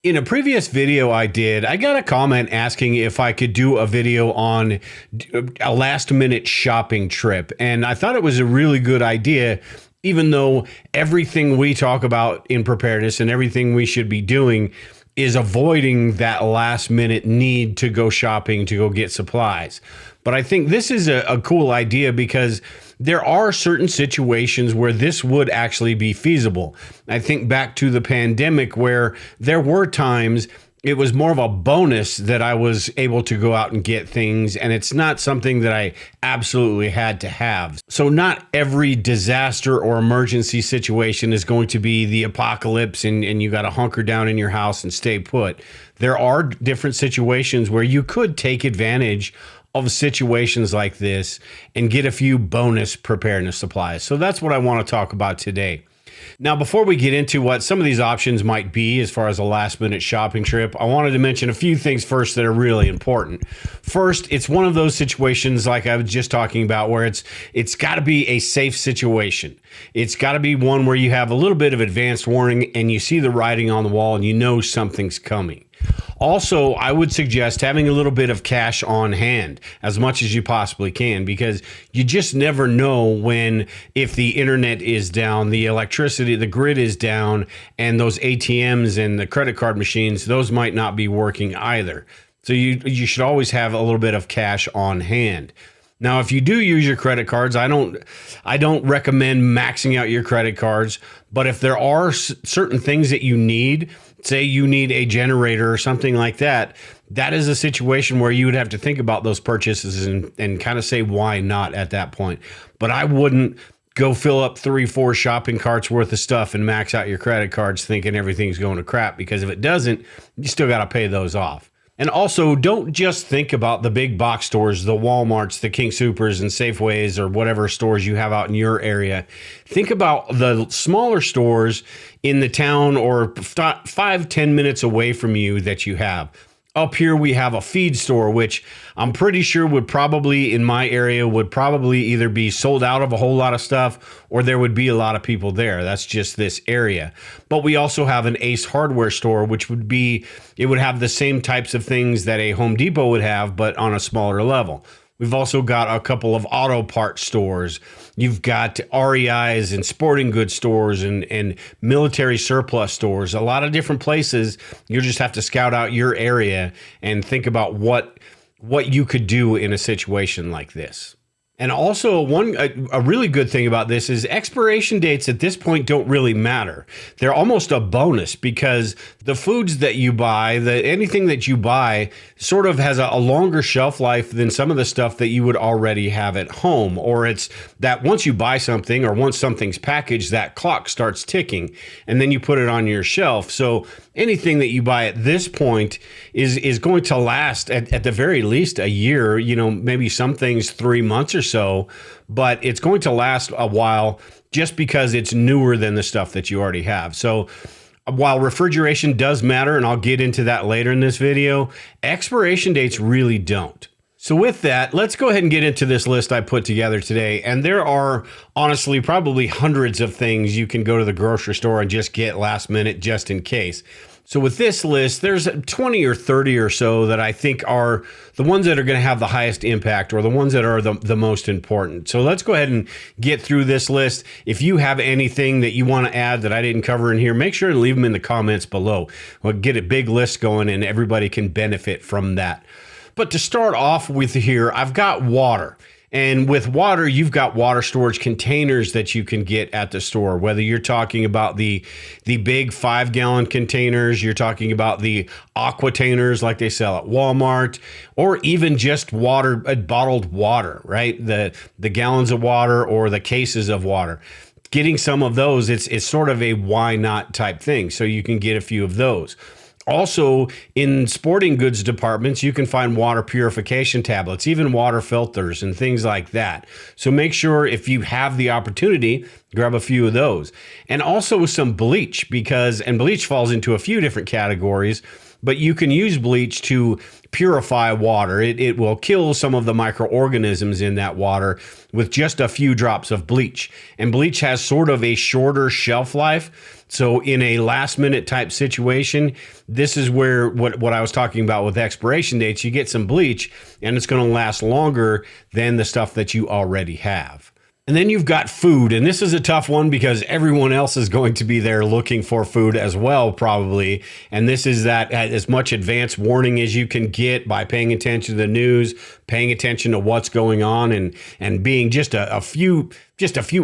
In a previous video I did, I got a comment asking if I could do a video on a last minute shopping trip. And I thought it was a really good idea, even though everything we talk about in preparedness and everything we should be doing is avoiding that last minute need to go shopping, to go get supplies. But I think this is a cool idea because there are certain situations where this would actually be feasible. I think back to the pandemic where there were times it was more of a bonus that I was able to go out and get things, and it's not something that I absolutely had to have. So not every disaster or emergency situation is going to be the apocalypse and you got to hunker down in your house and stay put. There are different situations where you could take advantage of situations like this and get a few bonus preparedness supplies. So that's what I want to talk about today. Now, before we get into what some of these options might be as far as a last minute shopping trip, I wanted to mention a few things first that are really important. First, it's one of those situations like I was just talking about where it's got to be a safe situation. It's got to be one where you have a little bit of advanced warning and you see the writing on the wall and you know something's coming. Also, I would suggest having a little bit of cash on hand as much as you possibly can, because you just never know if the internet is down, the electricity, the grid is down, and those ATMs and the credit card machines, those might not be working either. So you should always have a little bit of cash on hand. Now, if you do use your credit cards, I don't recommend maxing out your credit cards, but if there are certain things that you need, say you need a generator or something like that, that is a situation where you would have to think about those purchases and kind of say, why not at that point? But I wouldn't go fill up 3-4 shopping carts worth of stuff and max out your credit cards thinking everything's going to crap, because if it doesn't, you still got to pay those off. And also, don't just think about the big box stores, the Walmarts, the King Soopers, and Safeways, or whatever stores you have out in your area. Think about the smaller stores in the town or 5-10 minutes away from you that you have. Up here, we have a feed store, which I'm pretty sure would probably, in my area, would probably either be sold out of a whole lot of stuff or there would be a lot of people there. That's just this area. But we also have an Ace Hardware store, which would have the same types of things that a Home Depot would have, but on a smaller level. We've also got a couple of auto parts stores. You've got REIs and sporting goods stores and military surplus stores. A lot of different places. You just have to scout out your area and think about what you could do in a situation like this. And also, a really good thing about this is expiration dates at this point don't really matter. They're almost a bonus, because the foods that you buy, anything that you buy sort of has a longer shelf life than some of the stuff that you would already have at home. Or it's that once you buy something or once something's packaged, that clock starts ticking and then you put it on your shelf. So anything that you buy at this point is going to last at the very least a year, maybe some things 3 months or so, but it's going to last a while just because it's newer than the stuff that you already have. So while refrigeration does matter, and I'll get into that later in this video, expiration dates really don't. So with that, let's go ahead and get into this list I put together today. And there are honestly probably hundreds of things you can go to the grocery store and just get last minute just in case. So with this list, there's 20 or 30 or so that I think are the ones that are going to have the highest impact, or the ones that are the most important. So let's go ahead and get through this list. If you have anything that you want to add that I didn't cover in here, make sure to leave them in the comments below. We'll get a big list going and everybody can benefit from that. But to start off with here, I've got water. And with water, you've got water storage containers that you can get at the store, whether you're talking about the big 5-gallon containers, you're talking about the aquatainers like they sell at Walmart, or even just water, bottled water, right? The gallons of water or the cases of water. Getting some of those, it's sort of a why not type thing. So you can get a few of those. Also, in sporting goods departments, you can find water purification tablets, even water filters and things like that. So make sure, if you have the opportunity, grab a few of those. And also some bleach, and bleach falls into a few different categories. but you can use bleach to purify water. It will kill some of the microorganisms in that water with just a few drops of bleach. And bleach has sort of a shorter shelf life. So in a last minute type situation, this is where what I was talking about with expiration dates, you get some bleach and it's going to last longer than the stuff that you already have. And then you've got food, and this is a tough one because everyone else is going to be there looking for food as well, probably. And this is that as much advance warning as you can get by paying attention to the news, paying attention to what's going on, and being just a few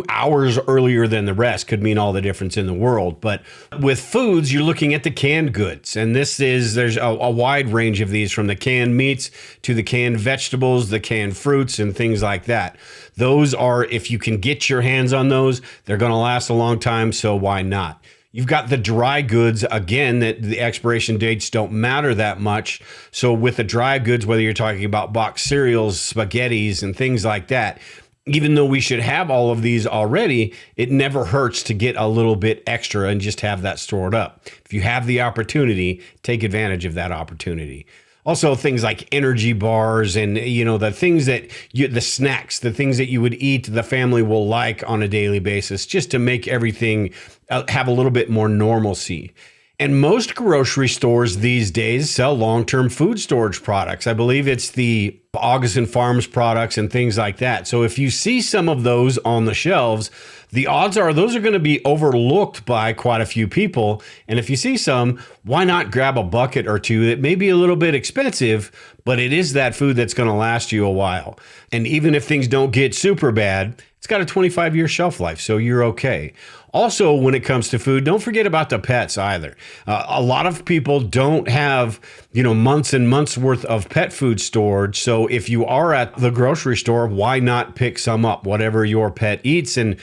hours earlier than the rest could mean all the difference in the world. But with foods, you're looking at the canned goods. And there's a wide range of these, from the canned meats to the canned vegetables, the canned fruits, and things like that. Those are, if you can get your hands on those, they're going to last a long time. So why not? You've got the dry goods, again, that the expiration dates don't matter that much. So with the dry goods, whether you're talking about boxed cereals, spaghettis, and things like that, even though we should have all of these already, it never hurts to get a little bit extra and just have that stored up. If you have the opportunity, take advantage of that opportunity. Also, things like energy bars and, the things that the snacks, the things that you would eat, the family will like on a daily basis, just to make everything have a little bit more normalcy. And most grocery stores these days sell long-term food storage products. I believe it's the August Farms products and things like that. So if you see some of those on the shelves, the odds are those are going to be overlooked by quite a few people. And if you see some, why not grab a bucket or two that may be a little bit expensive, but it is that food that's going to last you a while. And even if things don't get super bad, it's got a 25-year shelf life, so you're okay. Also, when it comes to food, don't forget about the pets either. A lot of people don't have, months and months worth of pet food stored. So if you are at the grocery store, why not pick some up, whatever your pet eats? And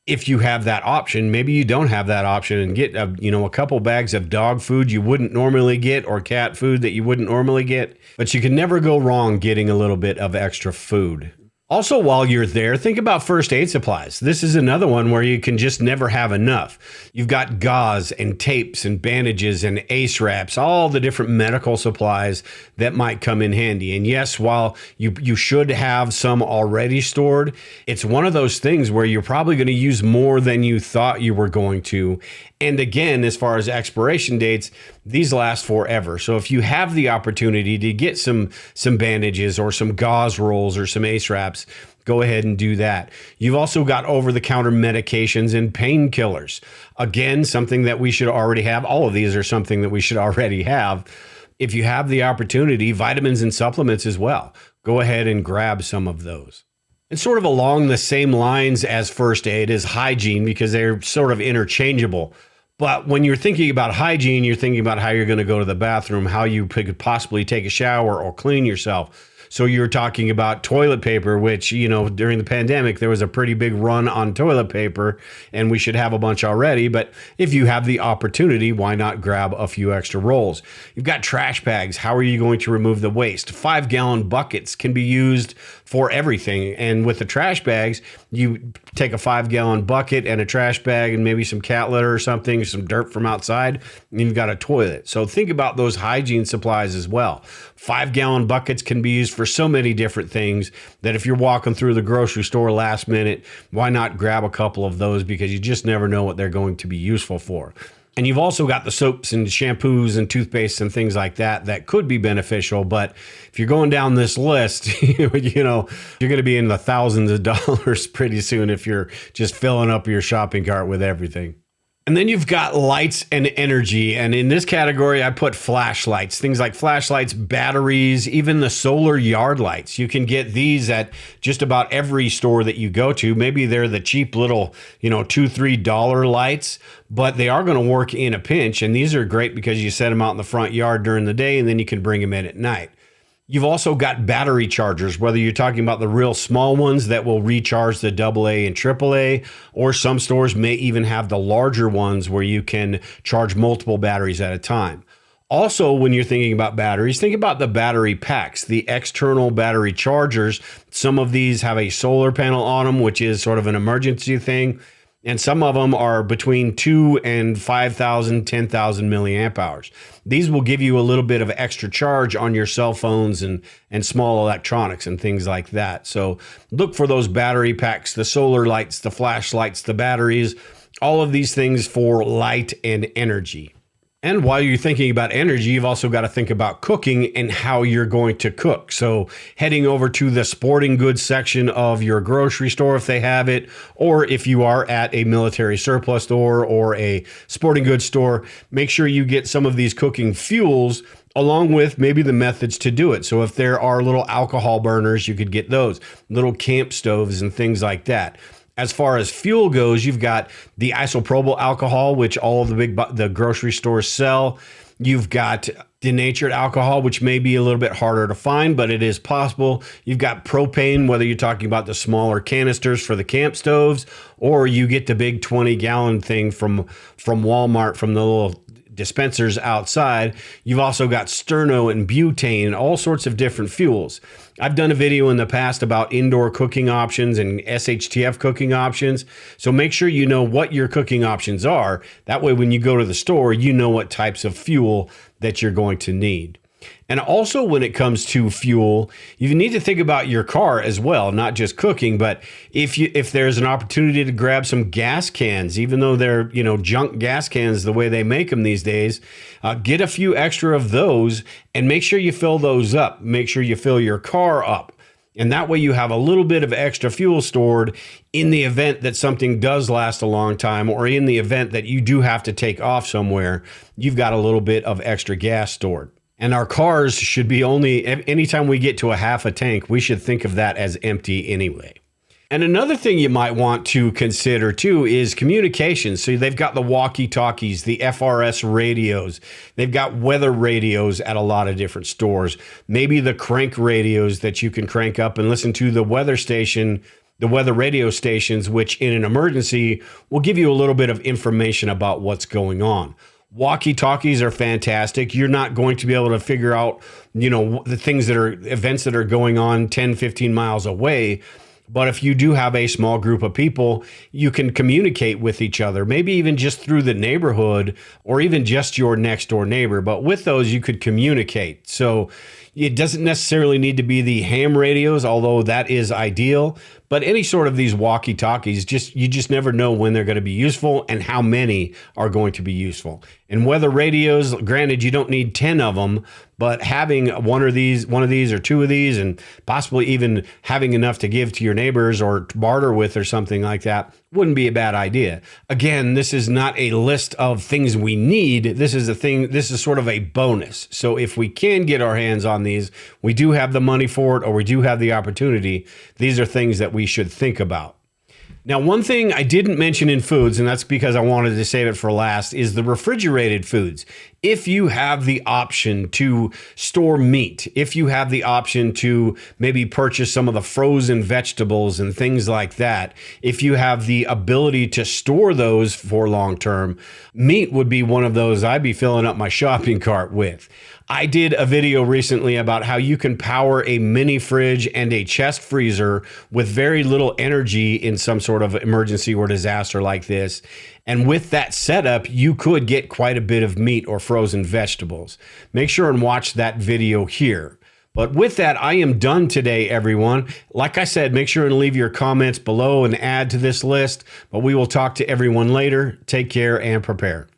if you have that option, maybe you don't have that option, and get a couple bags of dog food you wouldn't normally get, or cat food that you wouldn't normally get. But you can never go wrong getting a little bit of extra food. Also, while you're there, think about first aid supplies. This is another one where you can just never have enough. You've got gauze and tapes and bandages and ace wraps, all the different medical supplies that might come in handy. And yes, while you should have some already stored, it's one of those things where you're probably going to use more than you thought you were going to. And again, as far as expiration dates, these last forever. So if you have the opportunity to get some bandages or some gauze rolls or some ace wraps, go ahead and do that. You've also got over-the-counter medications and painkillers. Again, something that we should already have. All of these are something that we should already have. If you have the opportunity, vitamins and supplements as well. Go ahead and grab some of those. And sort of along the same lines as first aid is hygiene, because they're sort of interchangeable. But when you're thinking about hygiene, you're thinking about how you're going to go to the bathroom, how you could possibly take a shower or clean yourself. So you're talking about toilet paper, which, during the pandemic, there was a pretty big run on toilet paper, and we should have a bunch already. But if you have the opportunity, why not grab a few extra rolls? You've got trash bags. How are you going to remove the waste? 5-gallon buckets can be used for everything. And with the trash bags, you take a 5-gallon bucket and a trash bag and maybe some cat litter or something, some dirt from outside, and you've got a toilet. So think about those hygiene supplies as well. 5-gallon buckets can be used for so many different things that if you're walking through the grocery store last minute, why not grab a couple of those, because you just never know what they're going to be useful for. And you've also got the soaps and shampoos and toothpastes and things like that could be beneficial. But if you're going down this list, you're going to be in the thousands of dollars pretty soon if you're just filling up your shopping cart with everything. And then you've got lights and energy. And in this category, I put flashlights, things like flashlights, batteries, even the solar yard lights. You can get these at just about every store that you go to. Maybe they're the cheap little, $2-3 lights, but they are going to work in a pinch. And these are great because you set them out in the front yard during the day, and then you can bring them in at night. You've also got battery chargers, whether you're talking about the real small ones that will recharge the AA and AAA, or some stores may even have the larger ones where you can charge multiple batteries at a time. Also, when you're thinking about batteries, think about the battery packs, the external battery chargers. Some of these have a solar panel on them, which is sort of an emergency thing. And some of them are between 2 and 5,000, 10,000 milliamp hours. These will give you a little bit of extra charge on your cell phones and small electronics and things like that. So look for those battery packs, the solar lights, the flashlights, the batteries, all of these things for light and energy. And while you're thinking about energy, you've also got to think about cooking and how you're going to cook. So heading over to the sporting goods section of your grocery store, if they have it, or if you are at a military surplus store or a sporting goods store, make sure you get some of these cooking fuels along with maybe the methods to do it. So if there are little alcohol burners, you could get those, little camp stoves and things like that. As far as fuel goes, you've got the isopropyl alcohol, which all of the grocery stores sell. You've got denatured alcohol, which may be a little bit harder to find, but it is possible. You've got propane, whether you're talking about the smaller canisters for the camp stoves, or you get the big 20-gallon thing from Walmart, from the little dispensers outside. You've also got sterno and butane and all sorts of different fuels. I've done a video in the past about indoor cooking options and SHTF cooking options. So make sure you know what your cooking options are. That way, when you go to the store, you know what types of fuel that you're going to need. And also when it comes to fuel, you need to think about your car as well, not just cooking, but if there's an opportunity to grab some gas cans, even though they're, junk gas cans the way they make them these days, get a few extra of those and make sure you fill those up. Make sure you fill your car up. And that way you have a little bit of extra fuel stored in the event that something does last a long time, or in the event that you do have to take off somewhere, you've got a little bit of extra gas stored. And our cars should be anytime we get to a half a tank, we should think of that as empty anyway. And another thing you might want to consider too is communication. So they've got the walkie-talkies, the FRS radios. They've got weather radios at a lot of different stores. Maybe the crank radios that you can crank up and listen to the weather station, the weather radio stations, which in an emergency will give you a little bit of information about what's going on. Walkie-talkies are fantastic. You're not going to be able to figure out, the events that are going on 10, 15 miles away. But if you do have a small group of people, you can communicate with each other, maybe even just through the neighborhood or even just your next door neighbor. But with those, you could communicate. So it doesn't necessarily need to be the ham radios, although that is ideal. But any sort of these walkie-talkies, you just never know when they're going to be useful and how many are going to be useful. And weather radios, granted, you don't need 10 of them, but having one of these or two of these, and possibly even having enough to give to your neighbors or barter with or something like that, wouldn't be a bad idea. Again, this is not a list of things we need. This is sort of a bonus. So if we can get our hands on these, we do have the money for it, or we do have the opportunity, these are things that we should think about. Now, one thing I didn't mention in foods, and that's because I wanted to save it for last, is the refrigerated foods. If you have the option to store meat, if you have the option to maybe purchase some of the frozen vegetables and things like that, if you have the ability to store those for long term, meat would be one of those I'd be filling up my shopping cart with. I did a video recently about how you can power a mini fridge and a chest freezer with very little energy in some sort of emergency or disaster like this. And with that setup, you could get quite a bit of meat or frozen vegetables. Make sure and watch that video here. But with that, I am done today, everyone. Like I said, make sure and leave your comments below and add to this list. But we will talk to everyone later. Take care and prepare.